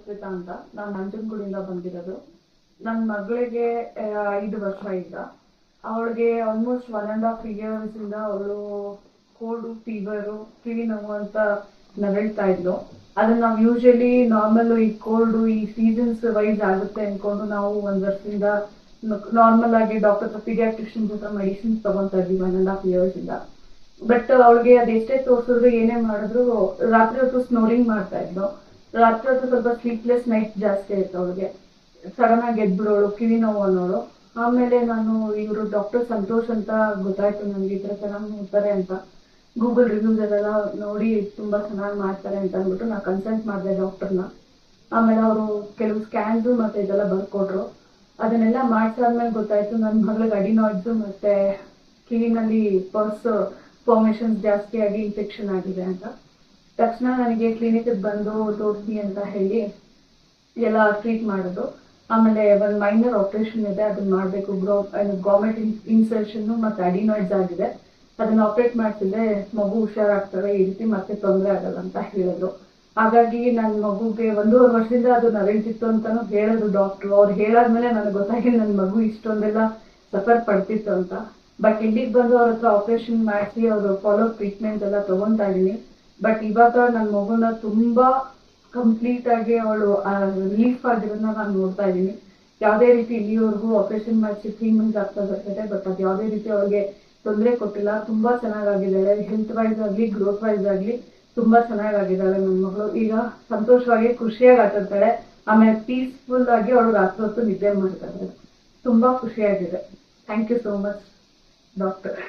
ಅರ್ಪಿತಾ ಅಂತ. ನಾನು ನಂಜನಗೂಡಿಂದ ಬಂದಿರೋದು. ನನ್ನ ಮಗಳಿಗೆ 5 ವರ್ಷ ಈಗ. ಅವಳಿಗೆ ಆಲ್ಮೋಸ್ಟ್ 1.5 years ಇಂದ ಅವಳು ಕೋಲ್ಡು, ಫೀವರು, ಕಿವಿ ನೋವು ಅಂತ ನರಳ್ತಾ ಇದ್ಲು. ಅದನ್ನ ನಾವು ಯೂಶಲಿ ನಾರ್ಮಲ್ ಈ ಕೋಲ್ಡು ಈ ಸೀಸನ್ಸ್ ವೈಸ್ ಆಗುತ್ತೆ ಅನ್ಕೊಂಡು ನಾವು 1 ವರ್ಷದಿಂದ ನಾರ್ಮಲ್ ಆಗಿ ಡಾಕ್ಟರ್ ಪೀಡಿಯಾಟ್ರಿಷಿಯನ್ ಹತ್ರ ಮೆಡಿಸಿನ್ಸ್ ತಗೊಂತಾ ಇದ್ವಿ 1.5 years ಇಂದ. ಬಟ್ ಅವಳಿಗೆ ಅದೆಷ್ಟೇ ತೋರಿಸಿದ್ರು ಏನೇ ಮಾಡಿದ್ರು ರಾತ್ರಿ ಹೊತ್ತು ಸ್ನೋರಿಂಗ್ ಮಾಡ್ತಾ ಇದ್ಲು. ರಾತ್ರಿ ಹೊತ್ತು ಸ್ವಲ್ಪ ಸ್ಲೀಪ್ಲೆಸ್ ನೈಟ್ ಜಾಸ್ತಿ ಆಯ್ತು ಅವಳಿಗೆ. ಸಡನ್ ಆಗಿ ಎದ್ಬಿಡೋಳು, ಕಿವಿ ನೋವು ಅನ್ನೋಳು. ಆಮೇಲೆ ನಾನು ಇವರು ಡಾಕ್ಟರ್ ಸಂತೋಷ್ ಅಂತ ಗೊತ್ತಾಯ್ತು ನನಗೆ, ಈ ಥರ ಚೆನ್ನಾಗಿ ನೋಡ್ತಾರೆ ಅಂತ. ಗೂಗಲ್ ರಿವ್ಯೂಸ್ ಎಲ್ಲ ನೋಡಿ ತುಂಬಾ ಚೆನ್ನಾಗಿ ಮಾಡ್ತಾರೆ ಅಂತ ಅಂದ್ಬಿಟ್ಟು ನಾನು ಕನ್ಸಲ್ಟ್ ಮಾಡಿದೆ ಡಾಕ್ಟರ್ನ. ಆಮೇಲೆ ಅವರು ಕೆಲವು ಸ್ಕ್ಯಾನ್ಸು ಮತ್ತೆ ಇದೆಲ್ಲ ಬರ್ಕೊಟ್ರು. ಅದನ್ನೆಲ್ಲ ಮಾಡ್ಸಾದ್ಮೇಲೆ ಗೊತ್ತಾಯ್ತು ನನ್ನ ಮಗಳಿಗೆ ಅಡಿನಾಯ್ಡ್ಸು ಮತ್ತೆ ಕಿವಿನಲ್ಲಿ ಪರ್ಸ್ ಫಾರ್ಮೇಶನ್ಸ್ ಜಾಸ್ತಿ ಆಗಿ ಇನ್ಫೆಕ್ಷನ್ ಆಗಿದೆ ಅಂತ. ತಕ್ಷಣ ನನಗೆ ಕ್ಲಿನಿಕ್ಗೆ ಬಂದು ತೋರಿಸಿ ಅಂತ ಹೇಳಿ ಎಲ್ಲ ಟ್ರೀಟ್ ಮಾಡೋದು. ಆಮೇಲೆ ಒಂದು ಮೈನರ್ ಆಪರೇಷನ್ ಇದೆ, ಅದನ್ನ ಮಾಡಬೇಕು. ಗೌರ್ಮೆಂಟ್ ಇನ್ಸರ್ಷನ್ ಮತ್ತೆ ಅಡಿನಾಯ್ಡ್ಸ್ ಆಗಿದೆ, ಅದನ್ನ ಆಪರೇಟ್ ಮಾಡ್ತಿದ್ರೆ ಮಗು ಹುಷಾರಾಗ್ತವೆ, ಈ ರೀತಿ ಮತ್ತೆ ತೊಂದರೆ ಆಗಲ್ಲ ಅಂತ ಹೇಳಿದ್ರು. ಹಾಗಾಗಿ ನನ್ನ ಮಗುಗೆ 1.5 ವರ್ಷದಿಂದ ಅದು ನರಳ್ತಿತ್ತು ಅಂತಾನು ಹೇಳಿದ್ರು ಡಾಕ್ಟ್ರು. ಅವ್ರು ಹೇಳಾದ್ಮೇಲೆ ನನಗೆ ಗೊತ್ತಾಗಿ ನನ್ನ ಮಗು ಇಷ್ಟೊಂದೆಲ್ಲ ಸಫರ್ ಪಡ್ತಿತ್ತು ಅಂತ. ಬಟ್ ಇಲ್ಲಿಗೆ ಬಂದು ಅವ್ರ ಹತ್ರ ಆಪರೇಷನ್ ಮಾಡಿಸಿ ಅವರು ಫಾಲೋ ಟ್ರೀಟ್ಮೆಂಟ್ ಎಲ್ಲ ತಗೊಂತಾ ಇದೀನಿ. ಬಟ್ ಇವಾಗ ನನ್ನ ಮಗುನ ತುಂಬಾ ಕಂಪ್ಲೀಟ್ ಆಗಿ ಅವಳು ರಿಲೀಫ್ ಆಗಿರೋದನ್ನ ನಾನು ನೋಡ್ತಾ ಇದ್ದೀನಿ. ಯಾವುದೇ ರೀತಿ ಇಲ್ಲಿವರೆಗೂ ಆಪರೇಷನ್ ಮಾಡಿಸಿ 3 months ಆಗ್ತಾ ಬರ್ತದೆ, ಬಟ್ ಅದು ಯಾವುದೇ ರೀತಿ ಅವಳಿಗೆ ತೊಂದರೆ ಕೊಟ್ಟಿಲ್ಲ. ತುಂಬಾ ಚೆನ್ನಾಗಿದ್ದಾಳೆ, ಹೆಲ್ತ್ ವೈಸ್ ಆಗಲಿ ಗ್ರೋತ್ ವೈಸ್ ಆಗಲಿ ತುಂಬಾ ಚೆನ್ನಾಗಿದ್ದಾಳೆ ನನ್ನ ಮಗಳು. ಈಗ ಸಂತೋಷವಾಗಿ ಖುಷಿಯಾಗಿ ಆಟಾಡ್ತಾಳೆ. ಆಮೇಲೆ ಪೀಸ್ಫುಲ್ ಆಗಿ ಅವಳು ರಾತ್ರಿ ಹೊತ್ತು ನಿದ್ದೆ ಮಾಡ್ತಾಳೆ. ತುಂಬಾ ಖುಷಿಯಾಗಿದೆ. Thank you so much doctor.